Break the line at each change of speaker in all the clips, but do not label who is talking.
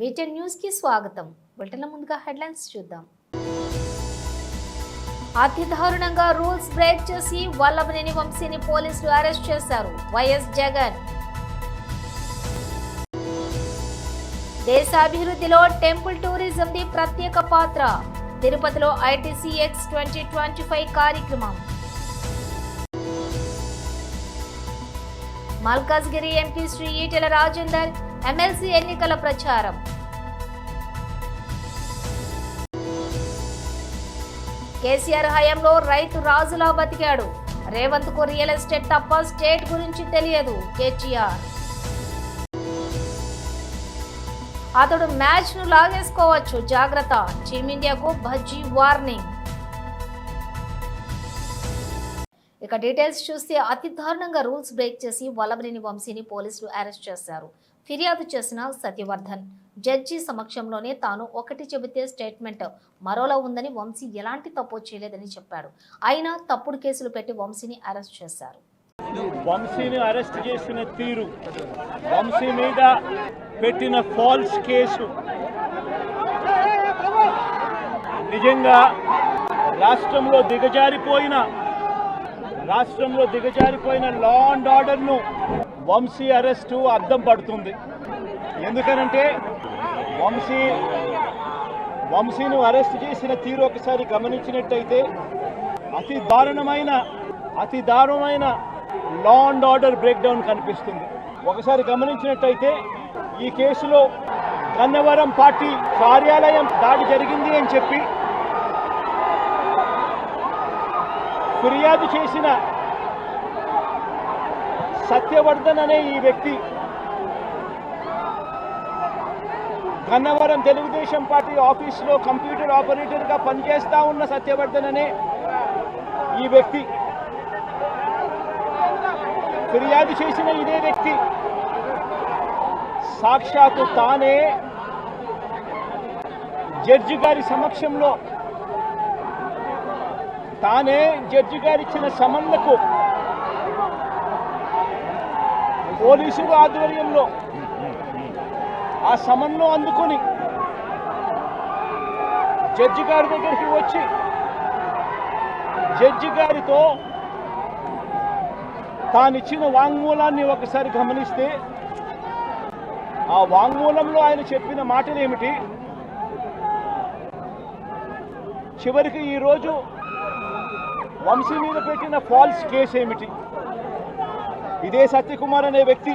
వీటెన్ news కి స్వాగతం. బులెటిన్ల ముందుగా హెడ్లైన్స్ చూద్దాం. అతి దారుణంగా రూల్స్ బ్రేక్ చేసి వల్లభనేని వంశీని పోలీసులు అరెస్ట్ చేశారు. వైఎస్ జగన్. దేశాభివృద్ధిలో టెంపుల్ టూరిజంది ప్రత్యేక పాత్ర. తిరుపతిలో ITCX 2025 కార్యక్రమం. మల్కాజ్గిరి ఎంపీ శ్రీ ఈటెల రాజేందర్ ఎమ్మెల్సీ ఎన్నికల ప్రచారం. కేసీఆర్ హయాంలో రైతు రాజులా బతికాడు. రేవంత్ కు రియల్ ఎస్టేట్ తప్ప స్టేట్ గురించి తెలియదు. కేటీఆర్. అతడు మ్యాచ్ ను లాగేసుకోవచ్చు, జాగ్రత్త. టీమిండియాకు భజ్జీ వార్నింగ్. ఇక డీటెయిల్స్ చూస్తే అతి దారుణంగా రూల్స్ బ్రేక్ చేసి వల్లభనేని వంశీని పోలీసులు అరెస్ట్ చేశారు. ఫిర్యాదు చేసిన సత్యవర్ధన్ జడ్జి సమక్షంలోనే తాను ఒకటి చెబితే స్టేట్మెంట్ మరోలా ఉందని, వంశీ ఎలాంటి తప్పు చేయలేదని చెప్పాడు. అయినా తప్పుడు కేసులు పెట్టి వంశీని అరెస్ట్ చేశారు.
వంశీని అరెస్ట్ చేసిన తీరు, వంశీ మీద పెట్టిన ఫాల్స్ కేసు నిజంగా రాష్ట్రంలో దిగజారిపోయిన లా అండ్ ఆర్డర్ను వంశీ అరెస్టు అర్థం పడుతుంది. ఎందుకనంటే వంశీను అరెస్ట్ చేసిన తీరు ఒకసారి గమనించినట్టయితే అతి దారుణమైన law and order break down కనిపిస్తుంది. ఒకసారి గమనించినట్టయితే ఈ కేసులో గన్నవరం పార్టీ కార్యాలయం దాడి జరిగింది అని చెప్పి ఫిర్యాదు చేసిన సత్యవర్ధన్ అనే ఈ వ్యక్తి గన్నవరం తెలుగుదేశం పార్టీ ఆఫీసులో కంప్యూటర్ ఆపరేటర్గా పనిచేస్తా ఉన్న సత్యవర్ధన్ అనే ఈ వ్యక్తి, ఫిర్యాదు చేసిన ఇదే వ్యక్తి సాక్షాత్తు తానే జడ్జి గారి సమక్షంలో జడ్జి గారు ఇచ్చిన సమన్లకు పోలీసుల ఆధ్వర్యంలో ఆ సమన్ను అందుకొని జడ్జి గారి దగ్గరికి వచ్చి జడ్జి గారితో తానిచ్చిన వాంగ్మూలాన్ని ఒకసారి గమనిస్తే ఆ వాంగ్మూలంలో ఆయన చెప్పిన మాటలు ఏమిటి, చివరికి ఈరోజు వంశీ మీద పెట్టిన ఫాల్స్ కేసు ఏమిటి, ఇదే సత్యకుమార్ అనే వ్యక్తి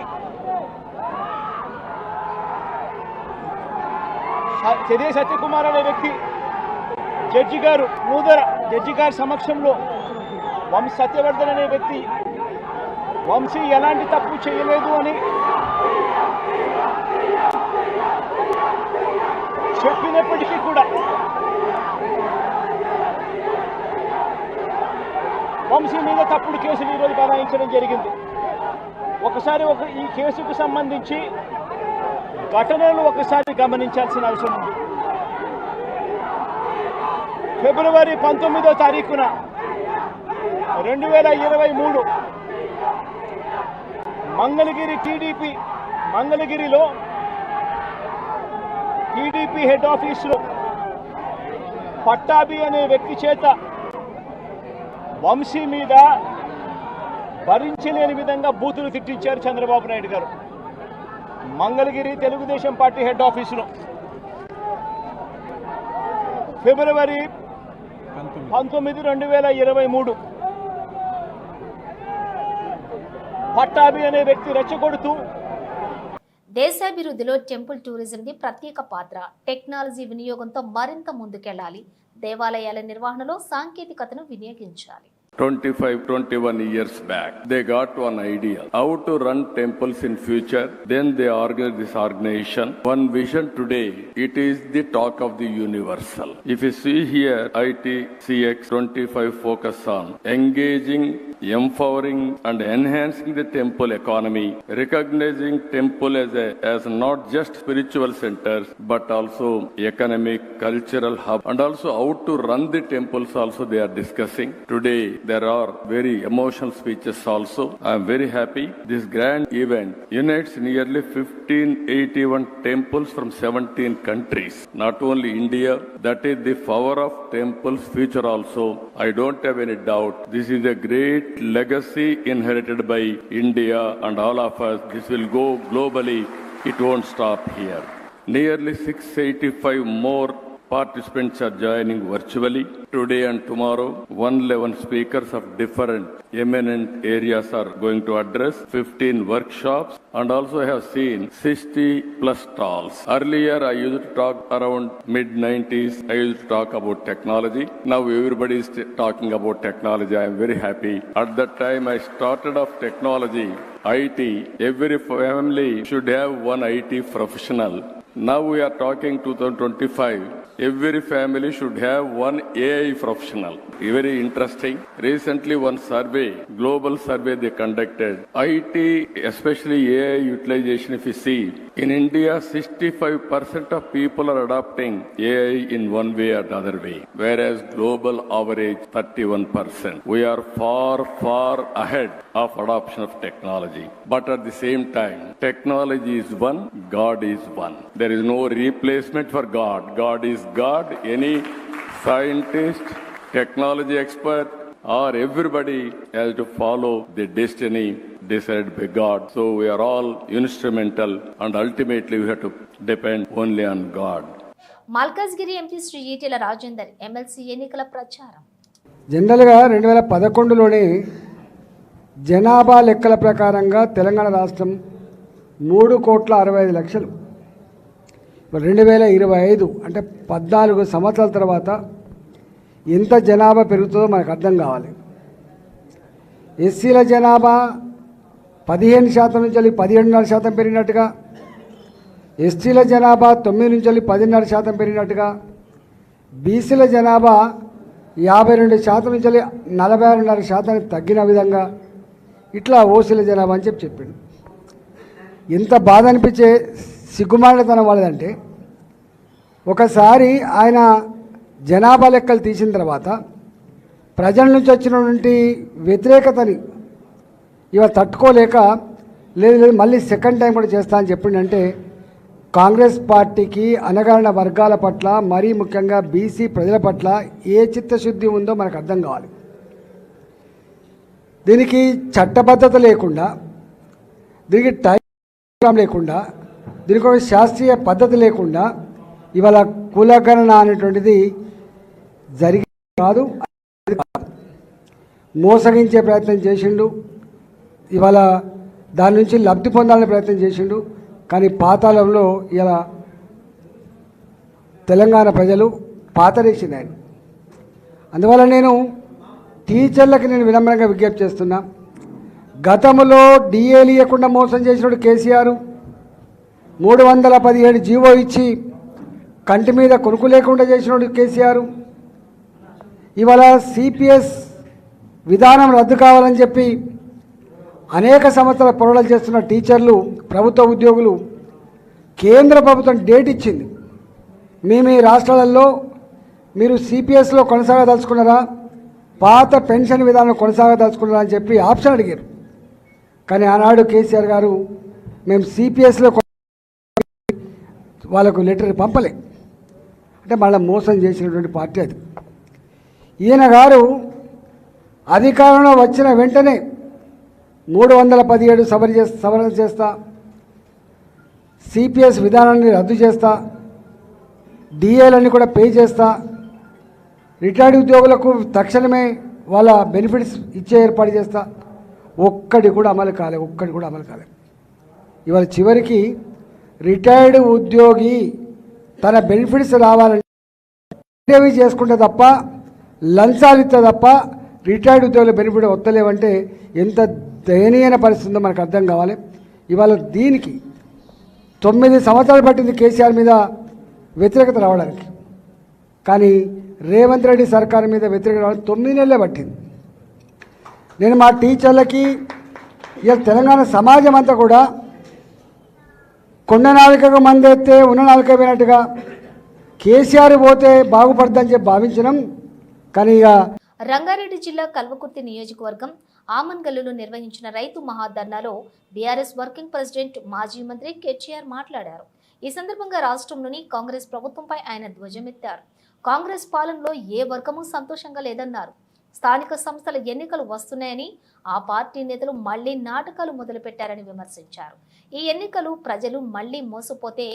జడ్జి గారి సమక్షంలో సత్యవర్ధన్ అనే వ్యక్తి వంశీ ఎలాంటి తప్పు చేయలేదు అని చెప్పినప్పటికీ కూడా వంశీ మీద తప్పుడు కేసులు ఈరోజు బనాయించడం జరిగింది. ఈ కేసుకు సంబంధించి ఘటనలు ఒకసారి గమనించాల్సిన అవసరం ఉంది. ఫిబ్రవరి 19వ తారీఖున 2023 మంగళగిరిలో టీడీపీ హెడ్ ఆఫీసులో పట్టాభి అనే వ్యక్తి చేత వంశీ మీద భరించలేని విధంగా బూతులు తిట్టించారు చంద్రబాబు నాయుడు గారు. మంగళగిరి తెలుగుదేశం పార్టీ హెడ్ ఆఫీసులో ఫిబ్రవరి 19, 2023 పట్టాభి అనే వ్యక్తి రెచ్చగొడుతూ
దేశాభివృద్ధిలో టెంపుల్ టూరిజంది ప్రత్యేక పాత్ర. టెక్నాలజీ వినియోగంతో మరింత ముందుకెళ్లాలి. దేవాలయాల నిర్వహణలో సాంకేతికతను వినియోగించాలి.
21 years back, they got one idea how to run temples in future. Then they organized this organization. One vision today, it is the talk of the universal. If you see here, ITCX 25 focus on engaging empowering and enhancing the temple economy, recognizing temple as not just spiritual centers but also economic, cultural hub, and also how to run the temples also they are discussing. Today there are very emotional speeches also. I am very happy. This grand event unites nearly 1581 temples from 17 countries. Not only India, that is the power of temples future also. I don't have any doubt. This is a great legacy inherited by India and all of us. This will go globally. It won't stop here. Nearly 685 more participants are joining virtually. Today and tomorrow, 111 speakers of different eminent areas are going to address 15 workshops, and also I have seen 60 plus stalls. Earlier, I used to talk around mid-90s. I used to talk about technology. Now everybody is talking about technology. I am very happy. At that time, I started off technology, IT. Every family should have one IT professional. Now we are talking 2025. Every family should have one AI professional. Very interesting. Recently, one survey, global survey they conducted. IT, especially AI utilization, if you see, in India, 65% of people are adopting AI in one way or the other way, whereas global average 31%. We are far, far ahead of adoption of technology. But at the same time, technology is one, God is one. There is no replacement for God. God is God. Any scientist, technology expert, or everybody has to follow the destiny decided by God. So we are all instrumental, and ultimately we have to depend only on God.
Malkajgiri MP Shri Etela Rajender MLC ఎన్నికల ప్రచారం.
జనరల్గా 2011లోనే జనాభా లెక్కల ప్రకారంగా తెలంగాణ రాష్ట్రం 3,65,00,000. 2025 అంటే 14 సంవత్సరాల తర్వాత ఎంత జనాభా పెరుగుతుందో మనకు అర్థం కావాలి. ఎస్సీల జనాభా 15% నుంచి 17.5% పెరిగినట్టుగా, ఎస్టీల జనాభా 9 నుంచి 10.5% పెరిగినట్టుగా, బీసీల జనాభా 52% నుంచి 46.5% తగ్గిన విధంగా, ఇట్లా ఓసీల జనాభా అని చెప్పిండు. ఎంత బాధ అనిపించే సిగ్గుమాలితనం వాళ్ళదంటే, ఒకసారి ఆయన జనాభా లెక్కలు తీసిన తర్వాత ప్రజల నుంచి వచ్చినటువంటి వ్యతిరేకతని ఇవాళ తట్టుకోలేక లేదు మళ్ళీ సెకండ్ టైం కూడా చేస్తా అని చెప్పిండంటే, కాంగ్రెస్ పార్టీకి అణగారిన వర్గాల పట్ల, మరీ ముఖ్యంగా బీసీ ప్రజల పట్ల ఏ చిత్తశుద్ధి ఉందో మనకు అర్థం కావాలి. దీనికి చట్టబద్ధత లేకుండా, దీనికి టైం లేకుండా, దీనికి ఒక శాస్త్రీయ పద్ధతి లేకుండా ఇవాళ కులగణన అనేటువంటిది జరిగి కాదు, మోసగించే ప్రయత్నం చేసిండు. ఇవాళ దాని నుంచి లబ్ధి పొందాలనే ప్రయత్నం చేసిండు. కానీ పాతాళంలో ఇలా తెలంగాణ ప్రజలు పాతరేసింది ఆయన. అందువల్ల నేను టీచర్లకు వినమ్రంగా విజ్ఞప్తి చేస్తున్నా. గతంలో డిఏలు ఇవ్వకుండా మోసం చేసినాడు కేసీఆర్. 317 జీవో ఇచ్చి కంటి మీద కొనుక్కు లేకుండా చేసినాడు కేసీఆర్. ఇవాళ సిపిఎస్ విధానం రద్దు కావాలని చెప్పి అనేక సంవత్సరాల పోరాటాలు చేస్తున్న టీచర్లు, ప్రభుత్వ ఉద్యోగులు, కేంద్ర ప్రభుత్వం డేట్ ఇచ్చింది. మీ రాష్ట్రాలలో మీరు సిపిఎస్లో కొనసాగదలుచుకున్నారా, పాత పెన్షన్ విధానం కొనసాగదలుచుకున్నారా అని చెప్పి ఆప్షన్ అడిగారు. కానీ ఆనాడు కేసీఆర్ గారు మేము సిపిఎస్లో వాళ్ళకు లెటర్ పంపలే. అంటే మళ్ళీ మోసం చేసినటువంటి పార్టీ అది. ఈయన గారు అధికారంలో వచ్చిన వెంటనే 317 సవరణ చేస్తా, సిపిఎస్ విధానాన్ని రద్దు చేస్తా, డిఏలన్నీ కూడా పే చేస్తా, రిటైర్డ్ ఉద్యోగులకు తక్షణమే వాళ్ళ బెనిఫిట్స్ ఇచ్చే ఏర్పాటు చేస్తా. ఒక్కటి కూడా అమలు కాలే. ఇవాళ చివరికి రిటైర్డ్ ఉద్యోగి తన బెనిఫిట్స్ రావాలంటే చేసుకుంటే తప్ప, లంచాలు ఇస్తే తప్ప రిటైర్డ్ ఉద్యోగుల బెనిఫిట్ వస్తలేవంటే ఎంత దయనీయమైన పరిస్థితి ఉందో మనకు అర్థం కావాలి. ఇవాళ దీనికి 9 సంవత్సరాలు పట్టింది కేసీఆర్ మీద వ్యతిరేకత రావడానికి. కానీ రేవంత్ రెడ్డి సర్కారు మీద వ్యతిరేకత రావడానికి 9 నెలలే పట్టింది. నేను మా టీచర్లకి ఇలా తెలంగాణ సమాజం అంతా కూడా కొండ నాలుకకు మందెత్తే ఉన్న నాలుక పోయినట్టుగా కేసీఆర్ పోతే బాగుపడదని చెప్పి భావించినాం. కానీ ఇక
రంగారెడ్డి జిల్లా కల్వకుర్తి నియోజకవర్గం ఆమన్గల్లులో నిర్వహించిన రైతు మహాధర్నాలో బీఆర్ఎస్ వర్కింగ్ ప్రెసిడెంట్ మాజీ మంత్రి కేటీఆర్ మాట్లాడారు. ఈ సందర్భంగా రాష్ట్రంలోని కాంగ్రెస్ ప్రభుత్వంపై ఆయన ధ్వజమెత్తారు. కాంగ్రెస్ పాలనలో ఏ వర్గము సంతోషంగా లేదన్నారు. స్థానిక సంస్థల ఎన్నికలు వస్తున్నాయని ఆ పార్టీ నేతలు మళ్లీ నాటకాలు మొదలుపెట్టారని విమర్శించారు. ఈ ఎన్నికలు ప్రజలు మళ్లీ మోసపోతే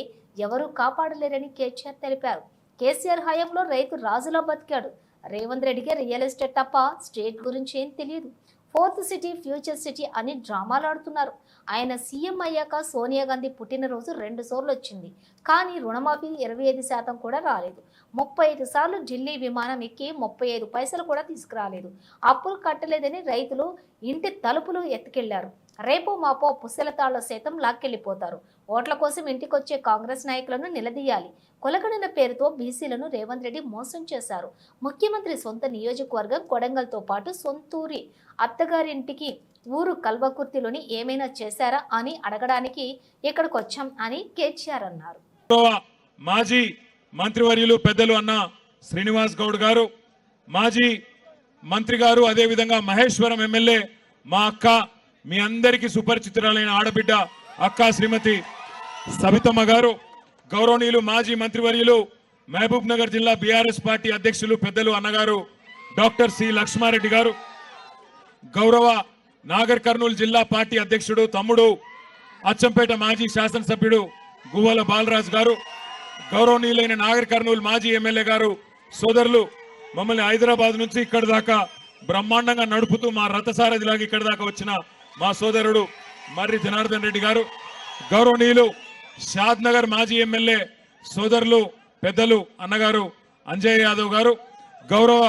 ఎవరూ కాపాడలేరని కేటీఆర్ తెలిపారు. కేసీఆర్ హయాంలో రైతు రాజులా బతికాడు. రేవంత్ రెడ్డికి రియల్ ఎస్టేట్ తప్ప స్టేట్ గురించి ఏం తెలియదు. ఫోర్త్ సిటీ, ఫ్యూచర్ సిటీ అని డ్రామాలు ఆడుతున్నారు. ఆయన సీఎం అయ్యాక సోనియా గాంధీ పుట్టినరోజు 2 సార్లు వచ్చింది. కానీ రుణమాఫీ 25% కూడా రాలేదు. 35 సార్లు ఢిల్లీ విమానం ఎక్కి 35 పైసలు కూడా తీసుకురాలేదు. అప్పులు కట్టలేదని రైతులు ఇంటి తలుపులు ఎత్తుకెళ్లారు. రేపో మాపో పుస్తెలతాళ్ల సైతం లాక్కెళ్లిపోతారు. ఓట్ల కోసం ఇంటికొచ్చే కాంగ్రెస్ నాయకులను నిలదీయాలి. కొలగడల పేరుతో బీసీలను రేవంత్ రెడ్డి మోసం చేశారు. ముఖ్యమంత్రి సొంత నియోజకవర్గం కొడంగల్తో పాటు సొంతూరి అత్తగారింటికి ఊరు కల్వకుర్తిలోని ఏమైనా చేశారా అని అడగడానికి ఇక్కడికి వచ్చాం అని కేటీఆర్ అన్నారు.
మాజీ మంత్రివర్యులు పెద్దలు అన్న శ్రీనివాస్ గౌడ్ గారు, మాజీ మంత్రి గారు, అదేవిధంగా మహేశ్వరం ఎమ్మెల్యే మా అక్క, మీ అందరికీ సుపరిచితురాలైన ఆడబిడ్డ అక్క శ్రీమతి సబితమ్మ గారు, గౌరవనీయులు మాజీ మంత్రివర్యులు మహబూబ్ నగర్ జిల్లా బీఆర్ఎస్ పార్టీ అధ్యక్షులు పెద్దలు అన్నగారు డాక్టర్ సి లక్ష్మారెడ్డి గారు, గౌరవ నాగర్ కర్నూలు జిల్లా పార్టీ అధ్యక్షుడు తమ్ముడు అచ్చంపేట మాజీ శాసనసభ్యుడు గువ్వల బాలరాజు గారు, గౌరవనీయులైన నాగర్ కర్నూలు మాజీ ఎమ్మెల్యే గారు, సోదరులు మమ్మల్ని హైదరాబాద్ నుంచి ఇక్కడి దాకా బ్రహ్మాండంగా నడుపుతూ మా రథసారథిలాగా ఇక్కడి దాకా వచ్చిన మా సోదరుడు మర్రి జనార్దన్ రెడ్డి గారు, గౌరవనీయులు షాద్ నగర్ మాజీ ఎమ్మెల్యే సోదరులు పెద్దలు అన్నగారు అంజయ్ యాదవ్ గారు, గౌరవ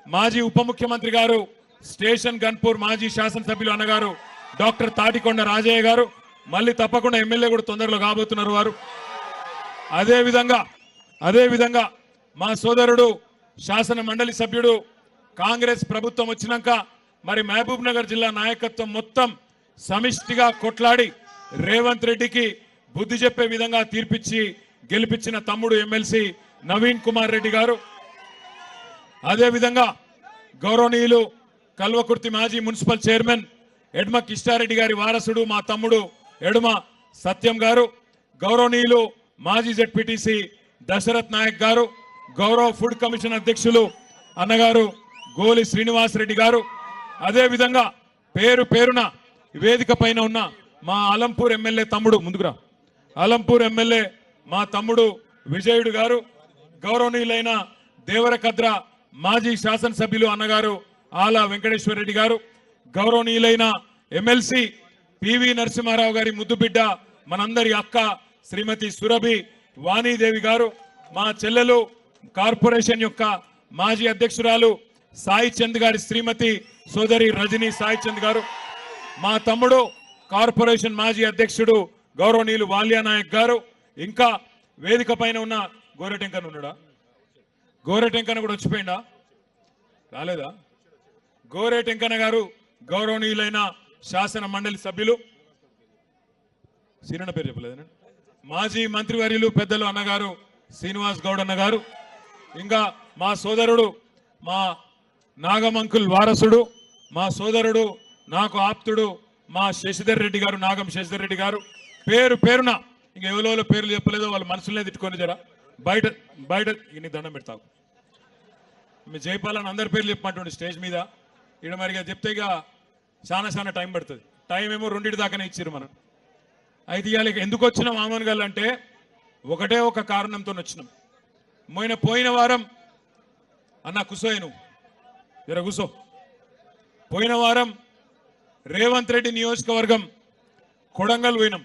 మాజీ ఉప ముఖ్యమంత్రి గారు స్టేషన్ గన్పూర్ మాజీ శాసనసభ్యులు అన్నగారు డాక్టర్ తాటికొండ రాజయ్య గారు, మళ్ళీ తప్పకుండా ఎమ్మెల్యే కూడా తొందరలో కాబోతున్నారు వారు. అదేవిధంగా మా సోదరుడు శాసన మండలి సభ్యుడు కాంగ్రెస్ ప్రభుత్వం వచ్చినాక మరి మహబూబ్ నగర్ జిల్లా నాయకత్వం మొత్తం సమిష్టిగా కొట్లాడి రేవంత్ రెడ్డికి బుద్ధి చెప్పే విధంగా తీర్పిచ్చి గెలిపించిన తమ్ముడు ఎమ్మెల్సీ నవీన్ కుమార్ రెడ్డి గారు, అదేవిధంగా గౌరవనీయులు కల్వకుర్తి మాజీ మున్సిపల్ చైర్మన్ ఎడమ కిష్టారెడ్డి గారి వారసుడు మా తమ్ముడు ఎడమ సత్యం గారు, గౌరవనీయులు మాజీ జెడ్పీటీసీ దశరథ్ నాయక్ గారు, గౌరవ ఫుడ్ కమిషన్ అధ్యక్షులు అన్నగారు గోలి శ్రీనివాస్ రెడ్డి గారు, అదేవిధంగా పేరున వేదిక పైన ఉన్న మా అలంపూర్ ఎమ్మెల్యే తమ్ముడు ముందుకురా అలంపూర్ ఎమ్మెల్యే మా తమ్ముడు విజయుడు గారు, గౌరవనీయులైన దేవరకద్ర మాజీ శాసనసభ్యులు అన్నగారు ఆలా వెంకటేశ్వర రెడ్డి గారు, గౌరవనీయులైన ఎమ్మెల్సీ పివి నరసింహారావు గారి ముద్దుబిడ్డ మనందరి అక్క శ్రీమతి సురభి వాణీదేవి గారు, మా చెల్లెలు కార్పొరేషన్ యొక్క మాజీ అధ్యక్షురాలు సాయి చంద్ గారి శ్రీమతి సోదరి రజనీ సాయి చంద్ గారు, మా తమ్ముడు కార్పొరేషన్ మాజీ అధ్యక్షుడు గౌరవనీయులు వాల్యా నాయక్ గారు, ఇంకా వేదిక పైన ఉన్న గోరెటెంకన్ ఉన్నాడా? గోరెటెంకన కూడా వచ్చిపోయిందా? రాలేదా? గోరెటెంకన గారు, గౌరవనీయులైన శాసన మండలి సభ్యులు సీరణ పేరు చెప్పలేదండి, మాజీ మంత్రివర్యులు పెద్దలు అన్నగారు శ్రీనివాస్ గౌడ్ అన్న గారు, ఇంకా మా సోదరుడు మా నాగమంకుల్ వారసుడు, మా సోదరుడు నాకు ఆప్తుడు మా శశిధర్ రెడ్డి గారు, నాగం శశిధర్ రెడ్డి గారు, పేరున ఇంకా ఎవరో పేర్లు చెప్పలేదో వాళ్ళ మనసులనే తిట్టుకొని జరా బయట ఇన్ని దండం పెడతావు. మీ జైపాలని అందరి పేర్లు చెప్పమంటుండే స్టేజ్ మీద, ఇక్కడ మరిగా చెప్తే ఇక చాలా టైం పడుతుంది. టైం ఏమో 2 దాకానే ఇచ్చారు మనం. అయితే ఇవాళ ఎందుకు వచ్చినాం ఆమన్గల్ అంటే ఒకటే ఒక కారణంతో వచ్చినాం. పోయిన వారం అన్న కుసోయను జర కుసో, పోయిన వారం రేవంత్ రెడ్డి నియోజకవర్గం కొడంగల్ పోయినాం.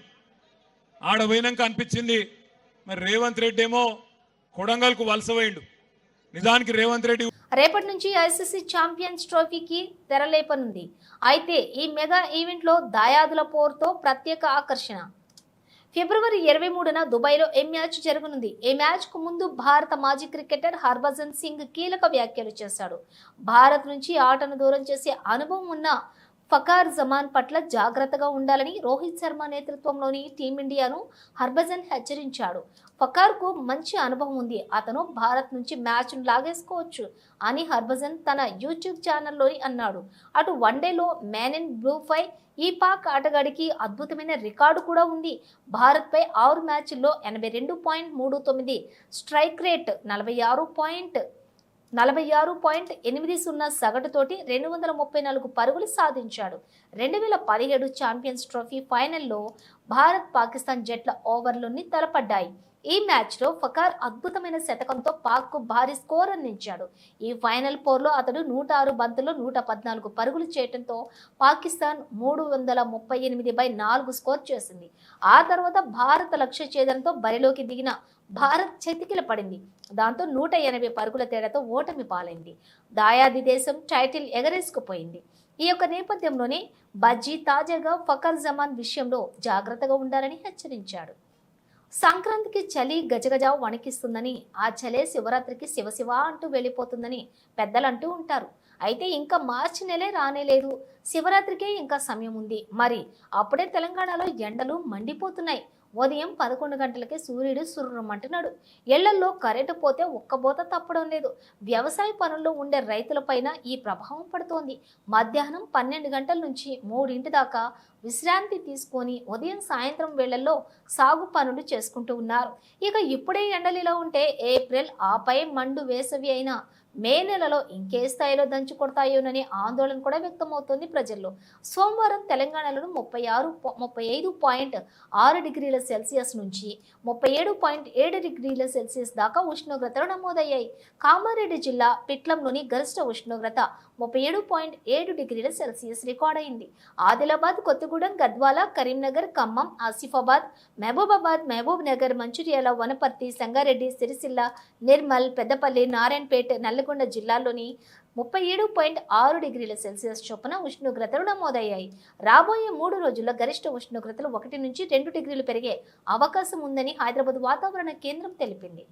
ఆడ పోయినాక అనిపించింది మరి రేవంత్ రెడ్డి ఏమో కొడంగల్కు వలస పోయిండు. నిజానికి రేవంత్ రెడ్డి
రేపటి నుంచి ఐసీసీ ఛాంపియన్స్ ట్రోఫీకి తెరలేపనుంది. అయితే ఈ మెగా ఈవెంట్లో దాయాదుల పోరుతో ప్రత్యేక ఆకర్షణ. ఫిబ్రవరి 23న దుబాయ్లో ఈ మ్యాచ్ జరగనుంది. ఈ మ్యాచ్ కు ముందు భారత మాజీ క్రికెటర్ హర్భజన్ సింగ్ కీలక వ్యాఖ్యలు చేశాడు. భారత్ నుంచి ఆటను దూరం చేసే అనుభవం ఉన్న ఫకార్ జమాన్ పట్ల జాగ్రత్తగా ఉండాలని రోహిత్ శర్మ నేతృత్వంలోని టీమిండియాను హర్భజన్ హెచ్చరించాడు. ఫకార్కు మంచి అనుభవం ఉంది, అతను భారత్ నుంచి మ్యాచ్ను లాగేసుకోవచ్చు అని హర్భజన్ తన యూట్యూబ్ ఛానల్లోని అన్నాడు. అటు వన్డేలో మ్యాన్ ఇన్ బ్లూపై ఈ పాక్ ఆటగాడికి అద్భుతమైన రికార్డు కూడా ఉంది. భారత్పై 6 మ్యాచ్ల్లో 82.39 స్ట్రైక్ రేట్, 46.80 సగటుతోటి 234 పరుగులు సాధించాడు. 2017 ఛాంపియన్స్ ట్రోఫీ ఫైనల్లో భారత్ పాకిస్తాన్ జట్ల ఓవర్లోని తలపడ్డాయి. ఈ మ్యాచ్లో ఫకార్ అద్భుతమైన శతకంతో పాక్కు భారీ స్కోర్ అందించాడు. ఈ ఫైనల్ పోర్లో అతడు 106 బంతుల్లో 114 పరుగులు చేయడంతో పాకిస్తాన్ 338/4 స్కోర్ చేసింది. ఆ తర్వాత భారత లక్ష్య ఛేదనతో బరిలోకి దిగిన భారత్ చతికిల పడింది. దాంతో 180 పరుగుల తేడాతో ఓటమి పాలైంది. దాయాది దేశం టైటిల్ ఎగరేసుకుపోయింది. ఈ యొక్క నేపథ్యంలోనే బజ్జీ తాజాగా ఫకర్ జమాన్ విషయంలో జాగ్రత్తగా ఉండాలని హెచ్చరించాడు. సంక్రాంతికి చలి గజగజ వణికిస్తుందని, ఆ చలే శివరాత్రికి శివశివ అంటూ వెళ్ళిపోతుందని పెద్దలు అంటూ ఉంటారు. అయితే ఇంకా మార్చి నెలే రానేలేదు, శివరాత్రికే ఇంకా సమయం ఉంది. మరి అప్పుడే తెలంగాణలో ఎండలు మండిపోతున్నాయి. ఉదయం 11 గంటలకే సూర్యుడు సుర్రమంటున్నాడు. ఇళ్లల్లో కరెంటు పోతే ఒక్కబోత తప్పడం లేదు. వ్యవసాయ పనుల్లో ఉండే రైతులపైన ఈ ప్రభావం పడుతోంది. మధ్యాహ్నం 12 గంటల నుంచి 3 దాకా విశ్రాంతి తీసుకొని ఉదయం సాయంత్రం వేళల్లో సాగు పనులు చేసుకుంటూ ఉన్నారు. ఇక ఇప్పుడే ఎండలిలో ఉంటే ఏప్రిల్ ఆపై మండు వేసవి అయిన మే నెలలో ఇంకే స్థాయిలో దంచి కొడతాయోననే ఆందోళన కూడా వ్యక్తమవుతోంది ప్రజల్లో. సోమవారం తెలంగాణలో 35.6 డిగ్రీల సెల్సియస్ నుంచి 37.7 డిగ్రీల సెల్సియస్ దాకా ఉష్ణోగ్రతలు నమోదయ్యాయి. కామారెడ్డి జిల్లా పిట్లంలోని గరిష్ట ఉష్ణోగ్రత 37.7 డిగ్రీల సెల్సియస్ రికార్డైంది. ఆదిలాబాద్, కొత్తగూడెం, గద్వాల, కరీంనగర్, ఖమ్మం, ఆసిఫాబాద్, మహబూబాబాద్, మహబూబ్ నగర్, మంచిర్యాల, వనపర్తి, సంగారెడ్డి, సిరిసిల్ల, నిర్మల్, పెద్దపల్లి, నారాయణపేట, నల్లగొండ జిల్లాల్లోని 37.6 డిగ్రీల సెల్సియస్ చొప్పున ఉష్ణోగ్రతలు నమోదయ్యాయి. రాబోయే 3 రోజుల్లో గరిష్ట ఉష్ణోగ్రతలు 1 నుంచి 2 డిగ్రీలు పెరిగే అవకాశం ఉందని హైదరాబాద్ వాతావరణ కేంద్రం తెలిపింది.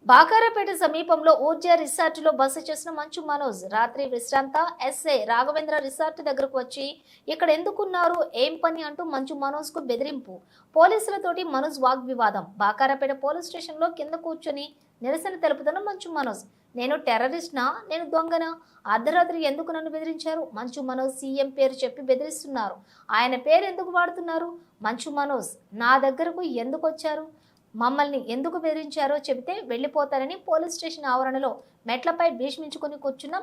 బాకారపేట సమీపంలో ఊర్జా రిసార్టులో బస చేసిన మంచు మనోజ్ రాత్రి విశ్రాంత ఎస్ఐ రాఘవేంద్ర రిసార్ట్ దగ్గరకు వచ్చి ఇక్కడ ఎందుకున్నారు, ఏం పని అంటూ మంచు మనోజ్కు బెదిరింపు. పోలీసులతోటి మనోజ్ వాగ్వివాదం. బాకారపేట పోలీస్ స్టేషన్లో కింద కూర్చొని నిరసన తెలుపుతున్న మంచు మనోజ్, నేను టెర్రరిస్ట్నా, నేను దొంగనా, అర్ధరాత్రి ఎందుకు నన్ను బెదిరించారు? మంచు మనోజ్ సీఎం పేరు చెప్పి బెదిరిస్తున్నారు. ఆయన పేరు ఎందుకు వాడుతున్నారు? మంచు మనోజ్ నా దగ్గరకు ఎందుకు వచ్చారు, మమ్మల్ని ఎందుకు బెదిరించారో చెబితే వెళ్ళిపోతారని పోలీస్ స్టేషన్ ఆవరణలో మెట్లపై భీష్మించుకుని కూర్చున్న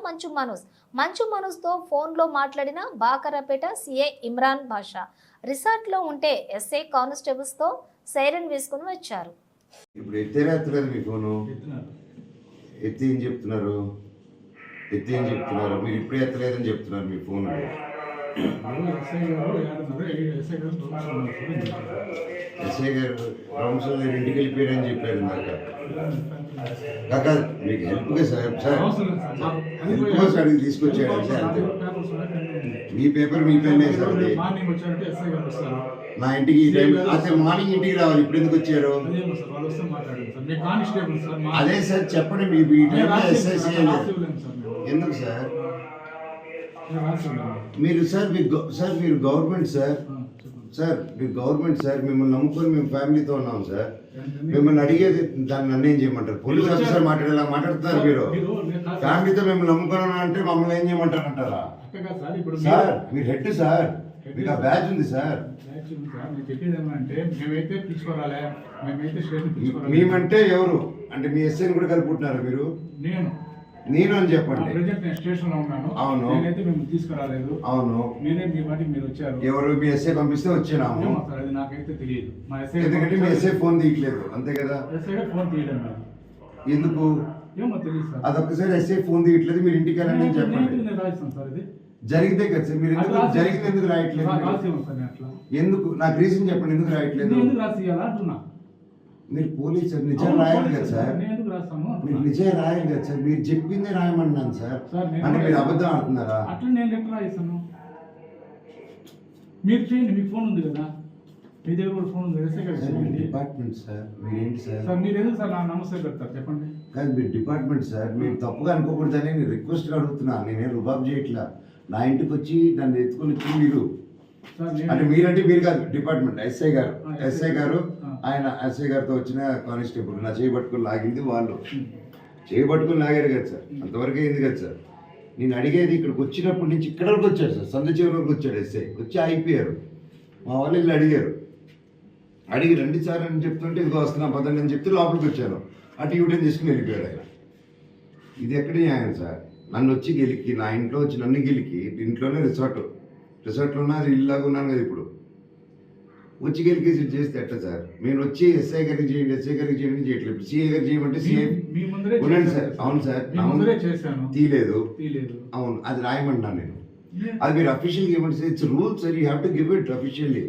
మంచు మనోజ్తో ఫోన్లో మాట్లాడిన బాకారపేట సీఐ ఇమ్రాన్ బాషా. రిసార్ట్లో ఉంటే ఎస్ఐ కానిస్టేబుల్స్తో సైరన్ వేసుకుని వచ్చారు.
ఇప్పుడు ఎత్తేరేత్తలేదు మీ ఫోను, ఎత్తి ఏం చెప్తున్నారు, మీరు ఇప్పుడు ఎత్తలేదని చెప్తున్నారు మీ ఫోన్. ఎస్ఐ గారు రౌండ్స్లో ఇంటికి వెళ్ళిపోయారని చెప్పారు ఇందాక. కాక మీకు హెల్ప్గా సార్ హెల్ప్ కోసం అడిగి తీసుకొచ్చాడు సార్, అంతే. మీ పేపర్ మీ పెన్నే సార్, అది నా ఇంటికి ఈ టైం అదే మార్నింగ్ ఇంటికి రావాలి. ఇప్పుడు ఎందుకు వచ్చారు? అదే సార్ చెప్పండి, మీ ఈ టైంలో ఎస్ఐసి ఎందుకు సార్? మీరు సార్ మీరు గవర్నమెంట్ సార్, మిమ్మల్ని నమ్ముకొని మేము ఫ్యామిలీతో ఉన్నాం సార్. మిమ్మల్ని అడిగేది దాన్ని నన్ను ఏం చేయమంటారు? పోలీస్ ఆఫీసర్ మాట్లాడేలా మాట్లాడుతున్నారు మీరు. ఫ్యామిలీతో మిమ్మల్ని నమ్ముకొని అంటే మమ్మల్ని ఏం చేయమంటారు అంటారా? సార్ మీరు హెడ్ సార్, మీకు ఆ బ్యాచ్ ఉంది సార్. మేమంటే ఎవరు అంటే మీ ఎస్ఐని కూడా కలుపుకుంటున్నారు మీరు? నేను అని చెప్పండి. అవును, తీసుకురాలేదు. అవును, మీరు వచ్చారు. ఎవరు మీ ఎస్ఐ పంపిస్తే వచ్చినాము. నాకైతే తెలియదు, ఎందుకంటే మీ ఎస్ఐ ఫోన్ తీయట్లేదు, అంతే కదా? ఎందుకు అదొక్కసారి ఎస్ఐ ఫోన్ తీయట్లేదు, మీరు ఇంటికి వెళ్ళండి చెప్పండి. జరిగితే కదా సార్, మీరు జరిగింది ఎందుకు రాయట్లేదు? ఎందుకు నాకు రీజన్ చెప్పండి, ఎందుకు రాయట్లేదు? మీరు పోలీసు నిజం రాయాలి కదా సార్, మీరు నిజం రాయాలి కదా సార్. మీరు చెప్పిందే రాయమన్నాను సార్, అంటే మీరు అబద్ధం ఆడుతున్నారా?
అట్లా నేను ఎట్లా రాయిస్తాను? మీరు చేయండి, మీకు ఫోన్ ఉంది కదా, మీ దగ్గర కూడా ఫోన్ ఉంది.
డిపార్ట్మెంట్ సార్, మీరేంటి సార్?
సార్ మీరు ఎందుకు సార్ నా నమస్తే పెడతారు చెప్పండి?
కానీ మీరు డిపార్ట్మెంట్ సార్, మీరు తప్పుగా అనుకోకూడదని నేను రిక్వెస్ట్గా అడుగుతున్నా, నేనేం రుబాబ్ చేయట్లా. నా ఇంటికి వచ్చి నన్ను ఎత్తుకొని వచ్చి మీరు
సార్ నేను
అంటే మీరంటే మీరు కాదు డిపార్ట్మెంట్ ఎస్ఐ గారు ఎస్ఐ గారు
ఆ.
ఆయన ఎస్ఐ గారితో వచ్చిన కానిస్టేబుల్ నా చేయబట్టుకుని లాగింది వాళ్ళు చేయబట్టుకుని లాగారు కదా సార్ అంతవరకు అయింది కదా సార్ నేను అడిగేది ఇక్కడికి వచ్చినప్పటి నుంచి ఇక్కడ వరకు వచ్చాడు సార్ సంద చివరి వరకు వచ్చాడు ఎస్ఐ వచ్చి అయిపోయారు మా వాళ్ళు వీళ్ళు అడిగి రండి సార్ అని చెప్తుంటే ఇదిగో వస్తున్నాం పదండి అని చెప్తే లోపలికి వచ్చాను అటు యూటర్న్ తీసుకుని వెళ్ళిపోయాడు ఆయన ఇది ఎక్కడ న్యాయం సార్ నన్ను వచ్చి గెలికి నా ఇంట్లో వచ్చి నన్ను గెలికి ఇంట్లోనే రిసార్ట్లో ఉన్న అది ఇల్లాగా ఉన్నాను కదా ఇప్పుడు వచ్చి గెలికేసి చేస్తే ఎట్లా సార్ నేను వచ్చి ఎస్ఐ గారికి చేయండి చేయట్లేదు సిఐ గారికి చేయమంటే సిఐ
మీ ముందరే
ఉండండి
చేశాను.
సార్ అవును సార్
మీ ముందరే చేశాను
తీయలేదు
తీయలేదు
అవును అది రాయమన్నా నేను అది మీరు అఫీషియల్గా ఇవ్వండి sir it's rule sir you have to give it officially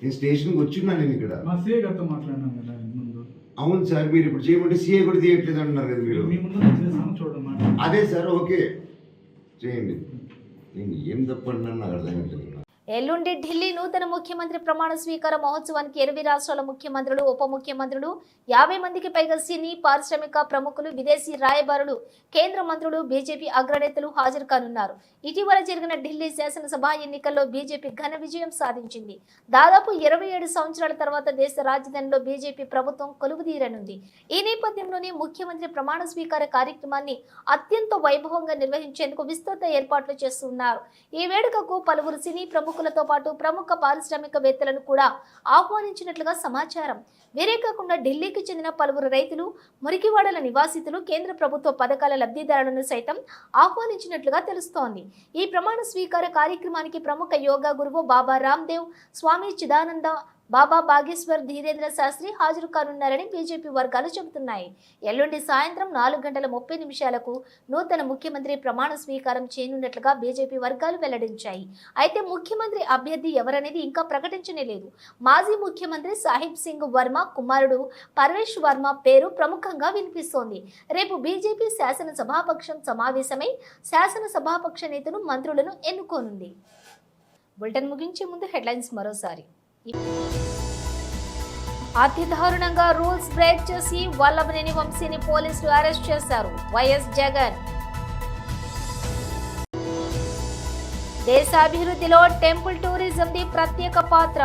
నేను స్టేషన్కి వచ్చిన్నా నేను ఇక్కడ
మా సిఐ గారితో మాట్లాడినాం కదా ముందు
అవును సార్ మీరు ఇప్పుడు చేయమంటే సిఐ కూడా తీయట్లేదు అంటున్నారు కదా మీరు
మీ ముందు చేశాను చూడమ్మా
అదే సార్ ఓకే చేయండి నేను ఏం తప్పంటున్నాను నాకు అర్థం కావట్లేదు
ఎల్లుండి ఢిల్లీ నూతన ముఖ్యమంత్రి ప్రమాణ స్వీకార మహోత్సవానికి 20 రాష్ట్రాల ముఖ్యమంత్రులు ఉప ముఖ్యమంత్రులు 50 మందికి పైగా సినీ పారిశ్రామిక ప్రముఖులు విదేశీ రాయబారులు కేంద్ర మంత్రులు బీజేపీ అగ్రనేతలు హాజరు కానున్నారు. ఇటీవల జరిగిన ఢిల్లీ శాసనసభ ఎన్నికల్లో బీజేపీ ఘన విజయం సాధించింది. దాదాపు 27 సంవత్సరాల తర్వాత దేశ రాజధానిలో బీజేపీ ప్రభుత్వం కొలువుదీరనుంది. ఈ నేపథ్యంలోనే ముఖ్యమంత్రి ప్రమాణ స్వీకార కార్యక్రమాన్ని అత్యంత వైభవంగా నిర్వహించేందుకు విస్తృత ఏర్పాట్లు చేస్తున్నారు. ఈ వేడుకకు పలువురు సినీ ప్రముఖులతో పాటు ప్రముఖ పారిశ్రామికవేత్తలను కూడా ఆహ్వానించినట్లుగా సమాచారం. వీరే కాకుండా ఢిల్లీకి చెందిన పలువురు రైతులు, మురికివాడల నివాసితులు, కేంద్ర ప్రభుత్వ పథకాల లబ్ధిదారులను సైతం ఆహ్వానించినట్లుగా తెలుస్తోంది. ఈ ప్రమాణ స్వీకార కార్యక్రమానికి ప్రముఖ యోగా గురువు బాబా రామ్దేవ్, స్వామి చిదానంద, బాబా బాగేశ్వర్ ధీరేంద్ర శాస్త్రి హాజరు కానున్నారని బీజేపీ వర్గాలు చెబుతున్నాయి. ఎల్లుండి సాయంత్రం 4:30 నూతన ముఖ్యమంత్రి ప్రమాణ స్వీకారం చేయనున్నట్లుగా బీజేపీ వర్గాలు వెల్లడించాయి. అయితే ముఖ్యమంత్రి అభ్యర్థి ఎవరనేది ఇంకా ప్రకటించనే లేదు. మాజీ ముఖ్యమంత్రి సాహిబ్ సింగ్ వర్మ కుమారుడు పర్వేష్ వర్మ పేరు ప్రముఖంగా వినిపిస్తోంది. రేపు బీజేపీ శాసనసభాపక్షం సమావేశమై శాసనసభాపక్ష నేతను, మంత్రులను ఎన్నుకోనుంది. బులెటిన్ ముగించే ముందు హెడ్లైన్స్ మరోసారి. అతి దారుణంగా రూల్స్ బ్రేక్ చేసి వల్లభనేని వంశీని పోలీసులు అరెస్ట్ చేశారు. వైఎస్ జగన్. దేశాభివృద్ధిలో టెంపుల్ టూరిజంది ప్రత్యేక పాత్ర.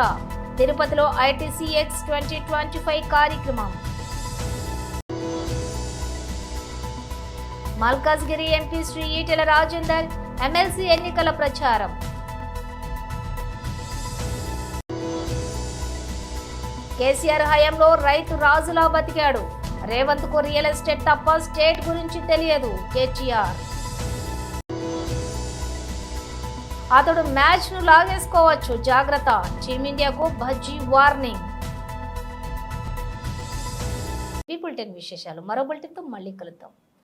తిరుపతిలో ITCX 2025 కార్యక్రమం. మల్కాజ్గిరి ఎంపీ శ్రీ ఈటెల రాజేందర్ ఎమ్మెల్సీ ఎన్నికల ప్రచారం. కేసీఆర్ హయాంలో రైతు రాజులా బతికాడు. రేవంత్ కు రియల్ ఎస్టేట్ తప్ప స్టేట్ గురించి తెలియదు. కేటీఆర్. అతడు మ్యాచ్ ను లాగేసుకోవచ్చు, జాగ్రత్త. టీమిండియాకు భజ్జీ వార్నింగ్. ఈ బులెటిన్ విశేషాలు మరో బులెటిన్తో మళ్ళీ కలుద్దాం.